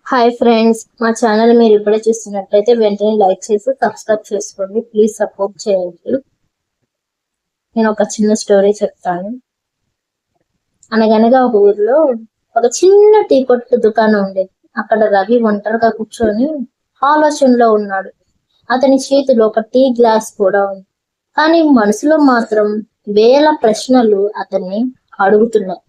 Hi friends, మా channel మీరు ఇప్పుడే చూస్తున్నట్లయితే వెంటనే లైక్ చేసి సబ్స్క్రైబ్ చేసుకోండి. ప్లీజ్ సపోర్ట్ చేయండి. నేను ఒక చిన్న స్టోరీ చెప్తాను. అనగనగా ఒక ఊర్లో ఒక చిన్న టీ కొట్టు దుకాణం ఉండేది. అక్కడ రవి ఒంటరిగా కూర్చొని ఆలోచనలో ఉన్నాడు. అతని చేతిలో ఒక టీ గ్లాస్ కూడా ఉంది. కానీ మనసులో మాత్రం వేల ప్రశ్నలు అతన్ని అడుగుతున్నాయి.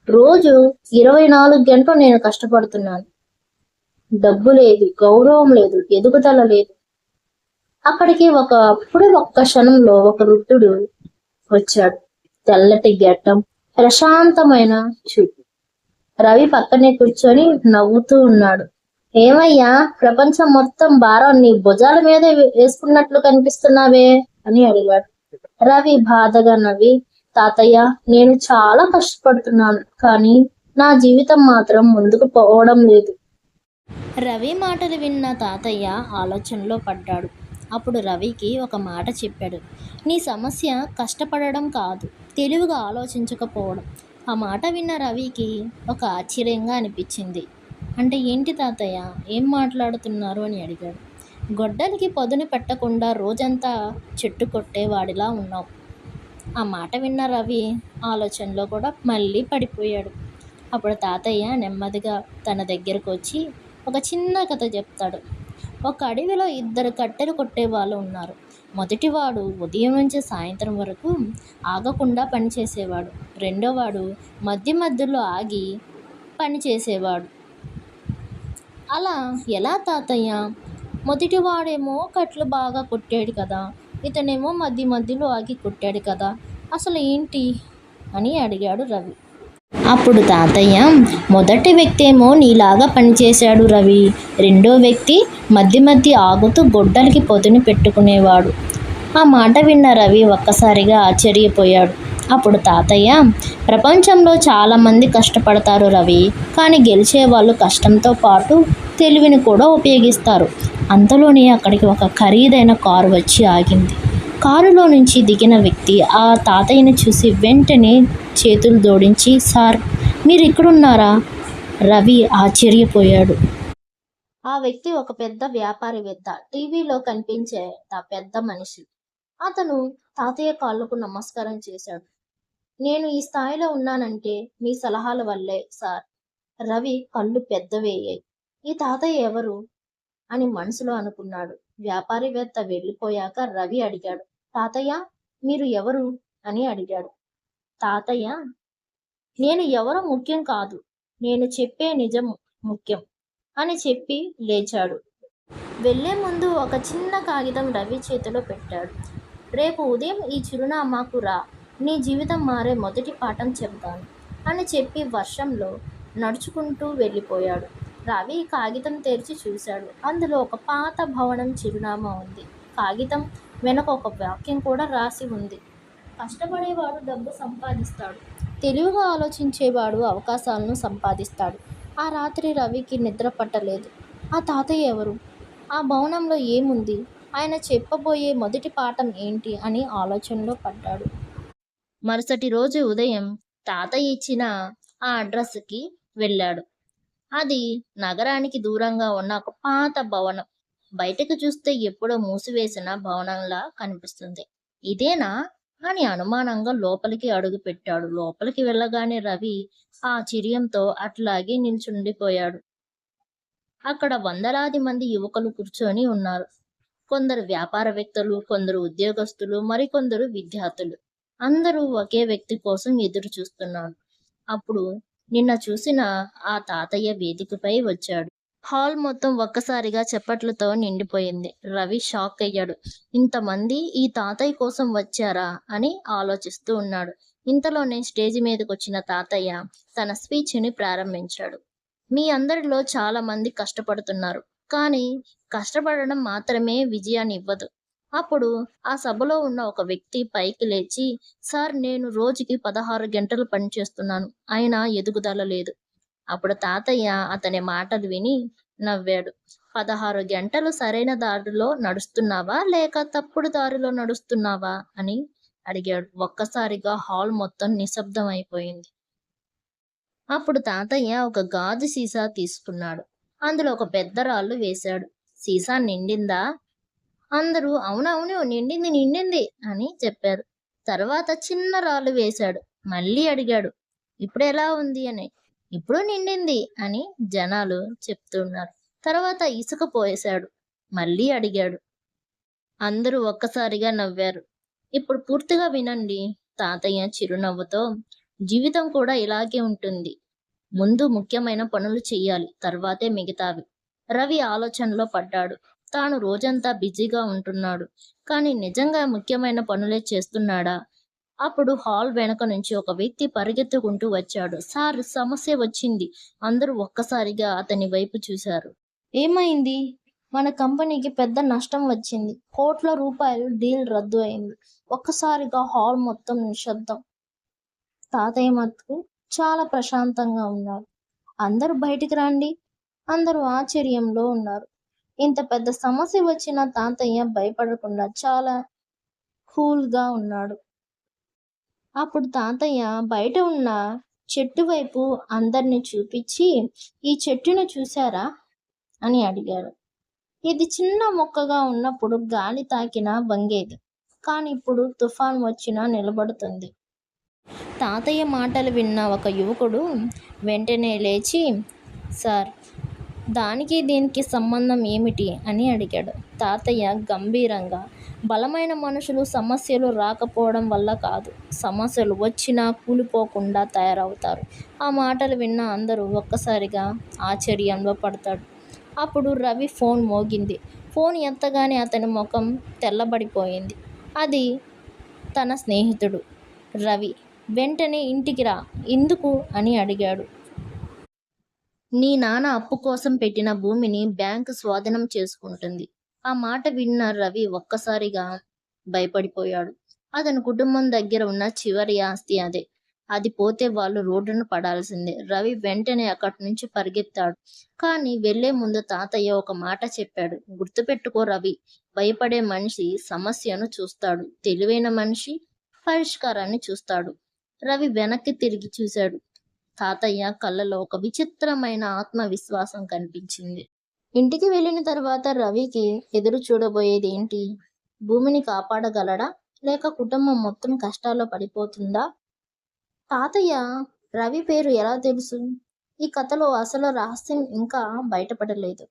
రోజు 24 గంటలు నేను కష్టపడుతున్నాను. డబ్బు లేదు, గౌరవం లేదు, ఎదుగుదల లేదు. అక్కడికి అప్పుడే ఒక్క క్షణంలో ఒక వృద్ధుడు వచ్చాడు. తెల్లటి గడ్డం, ప్రశాంతమైన చూపు. రవి పక్కనే కూర్చొని నవ్వుతూ ఉన్నాడు. ఏమయ్యా, ప్రపంచం మొత్తం భారం నీ భుజాల మీద వేసుకున్నట్లు కనిపిస్తున్నావే అని అడిగాడు. రవి బాధగా నవ్వి, తాతయ్య, నేను చాలా కష్టపడుతున్నాను, కానీ నా జీవితం మాత్రం ముందుకు పోవడం లేదు. రవి మాటలు విన్న తాతయ్య ఆలోచనలో పడ్డాడు. అప్పుడు రవికి ఒక మాట చెప్పాడు. నీ సమస్య కష్టపడడం కాదు, తెలివిగా ఆలోచించకపోవడం. ఆ మాట విన్న రవికి ఒక ఆశ్చర్యంగా అనిపించింది. అంటే ఏంటి తాతయ్య, ఏం మాట్లాడుతున్నారు అని అడిగాడు. గొడ్డలికి పొదును పెట్టకుండా రోజంతా చెట్టు కొట్టేవాడిలా ఉన్నావు. ఆ మాట విన్న రవి ఆలోచనలో కూడా మళ్ళీ పడిపోయాడు. అప్పుడు తాతయ్య నెమ్మదిగా తన దగ్గరకు వచ్చి ఒక చిన్న కథ చెప్తాడు. ఒక అడవిలో ఇద్దరు కట్టెలు కొట్టేవాళ్ళు ఉన్నారు. మొదటివాడు ఉదయం నుంచి సాయంత్రం వరకు ఆగకుండా పనిచేసేవాడు. రెండోవాడు మధ్య మధ్యలో ఆగి పనిచేసేవాడు. అలా ఎలా తాతయ్య? మొదటివాడేమో కట్లు బాగా కొట్టాడు కదా, ఇతనేమో మధ్య మధ్యలో ఆగి కొట్టాడు కదా, అసలు ఏంటి అని అడిగాడు రవి. అప్పుడు తాతయ్య, మొదటి వ్యక్తి ఏమో నీలాగా పనిచేశాడు రవి. రెండో వ్యక్తి మధ్య మధ్య ఆగుతూ గొడ్డలికి పొదును పెట్టుకునేవాడు. ఆ మాట విన్న రవి ఒక్కసారిగా ఆశ్చర్యపోయాడు. అప్పుడు తాతయ్య, ప్రపంచంలో చాలామంది కష్టపడతారు రవి, కానీ గెలిచేవాళ్ళు కష్టంతో పాటు తెలివిని కూడా ఉపయోగిస్తారు. అంతలోనే అక్కడికి ఒక ఖరీదైన కారు వచ్చి ఆగింది. కారులో నుంచి దిగిన వ్యక్తి ఆ తాతయ్యని చూసి వెంటనే చేతులు జోడించి, సార్, మీరు ఇక్కడున్నారా? రవి ఆశ్చర్యపోయాడు. ఆ వ్యక్తి ఒక పెద్ద వ్యాపారవేత్త, టీవీలో కనిపించే పెద్ద మనిషి. అతను తాతయ్య కాళ్ళకు నమస్కారం చేశాడు. నేను ఈ స్థాయిలో ఉన్నానంటే మీ సలహాల వల్లే సార్. రవి కళ్ళు పెద్దవయ్యాయి. ఈ తాతయ్య ఎవరు అని మనసులో అనుకున్నాడు. వ్యాపారవేత్త వెళ్ళిపోయాక రవి అడిగాడు, తాతయ్య, మీరు ఎవరు అని అడిగాడు. తాతయ్య, నేను ఎవరో ముఖ్యం కాదు, నేను చెప్పే నిజం ముఖ్యం అని చెప్పి లేచాడు. వెళ్లే ముందు ఒక చిన్న కాగితం రవి చేతిలో పెట్టాడు. రేపు ఉదయం ఈ చిరునామాకు రా, నీ జీవితం మారే మొదటి పాఠం చెప్తాను అని చెప్పి వర్షంలో నడుచుకుంటూ వెళ్ళిపోయాడు. రవి కాగితం తెరిచి చూశాడు. అందులో ఒక పాత భవనం చిరునామా ఉంది. కాగితం వెనక ఒక వాక్యం కూడా రాసి ఉంది. కష్టపడేవాడు డబ్బు సంపాదిస్తాడు, తెలివిగా ఆలోచించేవాడు అవకాశాలను సంపాదిస్తాడు. ఆ రాత్రి రవికి నిద్ర పట్టలేదు. ఆ తాతయ్య ఎవరు? ఆ భవనంలో ఏముంది? ఆయన చెప్పబోయే మొదటి పాఠం ఏంటి అని ఆలోచనలో పడ్డాడు. మరుసటి రోజు ఉదయం తాతయ్య ఇచ్చిన ఆ అడ్రస్కి వెళ్ళాడు. అది నగరానికి దూరంగా ఉన్న ఒక పాత భవనం. బయటకు చూస్తే ఎప్పుడో మూసివేసిన భవనంలా కనిపిస్తుంది. ఇదేనా అని అనుమానంగా లోపలికి అడుగు పెట్టాడు. లోపలికి వెళ్ళగానే రవి ఆశ్చర్యంతో అట్లాగే నిల్చుండిపోయాడు. అక్కడ వందలాది మంది యువకులు కూర్చొని ఉన్నారు. కొందరు వ్యాపారవేత్తలు, కొందరు ఉద్యోగస్తులు, మరికొందరు విద్యార్థులు. అందరూ ఒకే వ్యక్తి కోసం ఎదురు చూస్తున్నారు. అప్పుడు నిన్న చూసిన ఆ తాతయ్య వేదికపై వచ్చాడు. హాల్ మొత్తం ఒక్కసారిగా చప్పట్లతో నిండిపోయింది. రవి షాక్ అయ్యాడు. ఇంతమంది ఈ తాతయ్య కోసం వచ్చారా అని ఆలోచిస్తూ ఉన్నాడు. ఇంతలోనే స్టేజ్ మీదకి వచ్చిన తాతయ్య తన స్పీచ్ని ప్రారంభించాడు. మీ అందరిలో చాలా మంది కష్టపడుతున్నారు, కానీ కష్టపడడం మాత్రమే విజయాన్ని ఇవ్వదు. అప్పుడు ఆ సభలో ఉన్న ఒక వ్యక్తి పైకి లేచి, సార్, నేను రోజుకి 16 గంటలు పనిచేస్తున్నాను, అయినా ఎదుగుదల లేదు. అప్పుడు తాతయ్య అతని మాటలు విని నవ్వాడు. 16 గంటలు సరైన దారిలో నడుస్తున్నావా లేక తప్పుడు దారిలో నడుస్తున్నావా అని అడిగాడు. ఒక్కసారిగా హాల్ మొత్తం నిశ్శబ్దం అయిపోయింది. అప్పుడు తాతయ్య ఒక గాజు సీసా తీసుకున్నాడు. అందులో ఒక పెద్ద రాళ్ళు వేశాడు. సీసా నిండిందా? అందరూ అవునవును నిండింది నిండింది అని చెప్పారు. తర్వాత చిన్న రాళ్ళు వేశాడు. మళ్ళీ అడిగాడు, ఇప్పుడు ఎలా ఉంది అని. ఇప్పుడు నిండింది అని జనాలు చెప్తున్నారు. తర్వాత ఇసుక పోసాడు. మళ్ళీ అడిగాడు. అందరూ ఒక్కసారిగా నవ్వారు. ఇప్పుడు పూర్తిగా వినండి. తాతయ్య చిరునవ్వుతో, జీవితం కూడా ఇలాగే ఉంటుంది. ముందు ముఖ్యమైన పనులు చెయ్యాలి, తర్వాతే మిగతావి. రవి ఆలోచనలో పడ్డాడు. తాను రోజంతా బిజీగా ఉంటున్నాడు, కానీ నిజంగా ముఖ్యమైన పనులే చేస్తున్నాడా? అప్పుడు హాల్ వెనక నుంచి ఒక వ్యక్తి పరిగెత్తుకుంటూ వచ్చాడు. సార్, సమస్య వచ్చింది. అందరూ ఒక్కసారిగా అతని వైపు చూశారు. ఏమైంది? మన కంపెనీకి పెద్ద నష్టం వచ్చింది. కోట్ల రూపాయలు డీల్ రద్దు అయింది. ఒక్కసారిగా హాల్ మొత్తం నిశ్శబ్దం. తాతయ్య మటుకు చాలా ప్రశాంతంగా ఉన్నారు. అందరూ బయటికి రండి. అందరూ ఆశ్చర్యంలో ఉన్నారు. ఇంత పెద్ద సమస్య వచ్చిన తాతయ్య భయపడకుండా చాలా కూల్గా ఉన్నాడు. అప్పుడు తాతయ్య బయట ఉన్న చెట్టు వైపు అందరిని చూపించి, ఈ చెట్టును చూశారా అని అడిగాడు. ఇది చిన్న మొక్కగా ఉన్నప్పుడు గాలి తాకినా వంగేది, కానీ ఇప్పుడు తుఫాన్ వచ్చినా నిలబడుతుంది. తాతయ్య మాటలు విన్న ఒక యువకుడు వెంటనే లేచి, సార్, దానికి దీనికి సంబంధం ఏమిటి అని అడిగాడు. తాతయ్య గంభీరంగా, బలమైన మనుషులు సమస్యలు రాకపోవడం వల్ల కాదు, సమస్యలు వచ్చినా కూలిపోకుండా తయారవుతారు. ఆ మాటలు విన్న అందరూ ఒక్కసారిగా ఆశ్చర్యంలో పడతాడు. అప్పుడు రవి ఫోన్ మోగింది. ఫోన్ ఎత్తగానే అతని ముఖం తెల్లబడిపోయింది. అది తన స్నేహితుడు రవి. వెంటనే ఇంటికి రా. ఎందుకు అని అడిగాడు. నీ నాన్న అప్పు కోసం పెట్టిన భూమిని బ్యాంకు స్వాధీనం చేసుకుంటుంది. ఆ మాట విన్న రవి ఒక్కసారిగా భయపడిపోయాడు. అతని కుటుంబం దగ్గర ఉన్న చివరి ఆస్తి అదే. అది పోతే వాళ్ళు రోడ్డును పడాల్సిందే. రవి వెంటనే అక్కడి నుంచి పరిగెత్తాడు. కానీ వెళ్లే ముందు తాతయ్య ఒక మాట చెప్పాడు. గుర్తుపెట్టుకో రవి, భయపడే మనిషి సమస్యను చూస్తాడు, తెలివైన మనిషి పరిష్కారాన్ని చూస్తాడు. రవి వెనక్కి తిరిగి చూశాడు. తాతయ్య కళ్ళలో ఒక విచిత్రమైన ఆత్మవిశ్వాసం కనిపించింది. ఇంటికి వెళ్ళిన తర్వాత రవికి ఎదురు చూడబోయేది ఏంటి? భూమిని కాపాడగలడా, లేక కుటుంబం మొత్తం కష్టాల్లో పడిపోతుందా? తాతయ్య రవి పేరు ఎలా తెలుసు? ఈ కథలో అసలు రహస్యం ఇంకా బయటపడలేదు.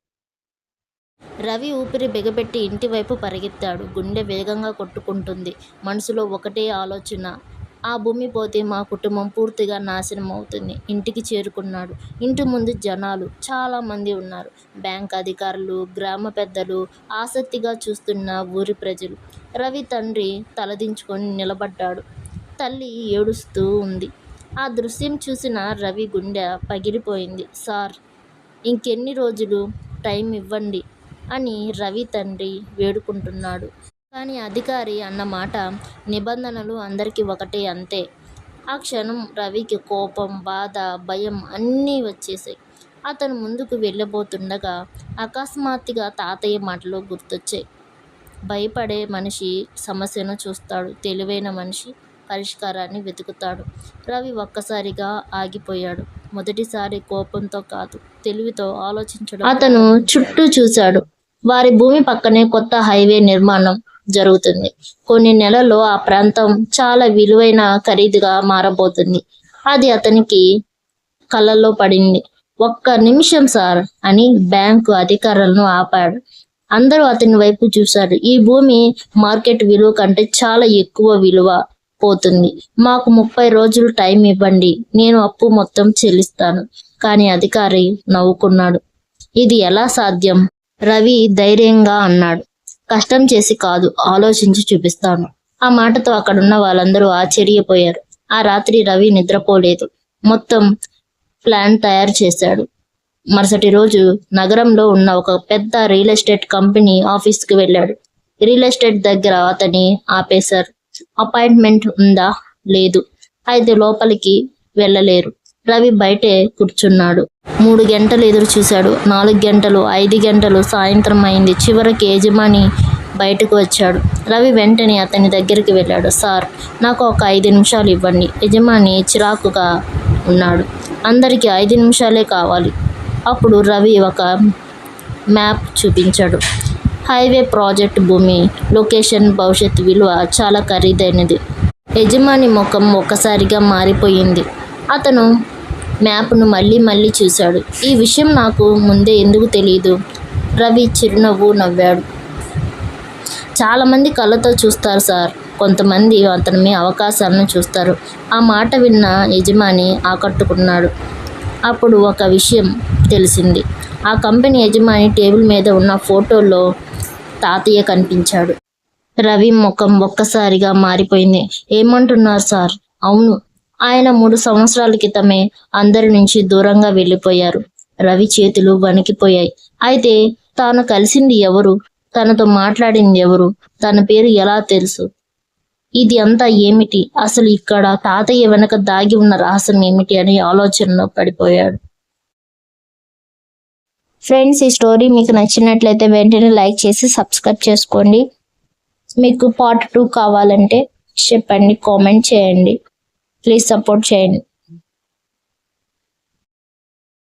రవి ఊపిరి బిగబెట్టి ఇంటి వైపు పరిగెత్తాడు. గుండె వేగంగా కొట్టుకుంటుంది. మనసులో ఒకటే ఆలోచన, ఆ భూమి పోతే మా కుటుంబం పూర్తిగా నాశనం అవుతుంది. ఇంటికి చేరుకున్నాడు. ఇంటి ముందు జనాలు చాలా మంది ఉన్నారు. బ్యాంక్ అధికారులు, గ్రామ పెద్దలు, ఆసక్తిగా చూస్తున్న ఊరి ప్రజలు. రవి తండ్రి తలదించుకొని నిలబడ్డాడు. తల్లి ఏడుస్తూ ఉంది. ఆ దృశ్యం చూసిన రవి గుండె పగిలిపోయింది. సార్, ఇంకెన్ని రోజులు టైం ఇవ్వండి అని రవి తండ్రి వేడుకుంటున్నాడు. కానీ అధికారి అన్న మాట, నిబంధనలు అందరికీ ఒకటే, అంతే. ఆ క్షణం రవికి కోపం, బాధ, భయం అన్నీ వచ్చేసాయి. అతను ముందుకు వెళ్ళబోతుండగా అకస్మాత్తుగా తాతయ్య మాటలు గుర్తొచ్చాయి. భయపడే మనిషి సమస్యను చూస్తాడు, తెలివైన మనిషి పరిష్కారాన్ని వెతుకుతాడు. రవి ఒక్కసారిగా ఆగిపోయాడు. మొదటిసారి కోపంతో కాదు, తెలివితో ఆలోచించడం. అతను చుట్టూ చూశాడు. వారి భూమి పక్కనే కొత్త హైవే నిర్మాణం జరుగుతుంది. కొన్ని నెలల్లో ఆ ప్రాంతం చాలా విలువైన ఖరీదుగా మారబోతుంది. అది అతనికి కళ్ళల్లో పడింది. ఒక్క నిమిషం సార్ అని బ్యాంకు అధికారులను ఆపాడు. అందరూ అతని వైపు చూశారు. ఈ భూమి మార్కెట్ విలువ కంటే చాలా ఎక్కువ విలువ పోతుంది. మాకు 30 రోజులు టైం ఇవ్వండి, నేను అప్పు మొత్తం చెల్లిస్తాను. కానీ అధికారి నవ్వుకున్నాడు. ఇది ఎలా సాధ్యం? రవి ధైర్యంగా అన్నాడు. కష్టం చేసి కాదు, ఆలోచించి చూపిస్తాను. ఆ మాటతో అక్కడున్న వాళ్ళందరూ ఆశ్చర్యపోయారు. ఆ రాత్రి రవి నిద్రపోలేదు. మొత్తం ప్లాన్ తయారు చేశాడు. మరుసటి రోజు నగరంలో ఉన్న ఒక పెద్ద రియల్ ఎస్టేట్ కంపెనీ ఆఫీస్కి వెళ్ళాడు. రియల్ ఎస్టేట్ దగ్గర అతని ఆపేశారు. అపాయింట్మెంట్ ఉందా? లేదు. అయితే లోపలికి వెళ్ళలేరు. రవి బయటే కూర్చున్నాడు. 3 గంటలు ఎదురు చూశాడు. 4 గంటలు, 5 గంటలు, సాయంత్రం అయింది. చివరికి యజమాని బయటకు వచ్చాడు. రవి వెంటనే అతని దగ్గరికి వెళ్ళాడు. సార్, నాకు ఒక 5 నిమిషాలు ఇవ్వండి. యజమాని చిరాకుగా ఉన్నాడు. అందరికీ 5 నిమిషాలే కావాలి. అప్పుడు రవి ఒక మ్యాప్ చూపించాడు. హైవే ప్రాజెక్ట్ భూమి, లొకేషన్, భవిష్యత్తు విలువ చాలా ఖరీదైనది. యజమాని ముఖం ఒక్కసారిగా మారిపోయింది. అతను మ్యాప్ను మళ్ళీ మళ్ళీ చూశాడు. ఈ విషయం నాకు ముందే ఎందుకు తెలియదు? రవి చిరునవ్వు నవ్వాడు. చాలామంది కళ్ళతో చూస్తారు సార్, కొంతమంది అతని అవకాశాలను చూస్తారు. ఆ మాట విన్న యజమాని ఆకట్టుకున్నాడు. అప్పుడు ఒక విషయం తెలిసింది. ఆ కంపెనీ యజమాని టేబుల్ మీద ఉన్న ఫోటోలో తాతయ్య కనిపించాడు. రవి ముఖం ఒక్కసారిగా మారిపోయింది. ఏమంటున్నారు సార్? అవును, ఆయన 3 సంవత్సరాల క్రితమే అందరి నుంచి దూరంగా వెళ్ళిపోయారు. రవి చేతులు వణికిపోయాయి. అయితే తాను కలిసింది ఎవరు? తనతో మాట్లాడింది ఎవరు? తన పేరు ఎలా తెలుసు? ఇది అంతా ఏమిటి? అసలు ఇక్కడ తాతయ్య వెనక దాగి ఉన్న రహస్యం ఏమిటి అని ఆలోచనలో పడిపోయాడు. ఫ్రెండ్స్, ఈ స్టోరీ మీకు నచ్చినట్లయితే వెంటనే లైక్ చేసి సబ్స్క్రైబ్ చేసుకోండి. మీకు పార్ట్ 2 కావాలంటే చెప్పండి, కామెంట్ చేయండి. ప్లీజ్ సపోర్ట్ చేయండి.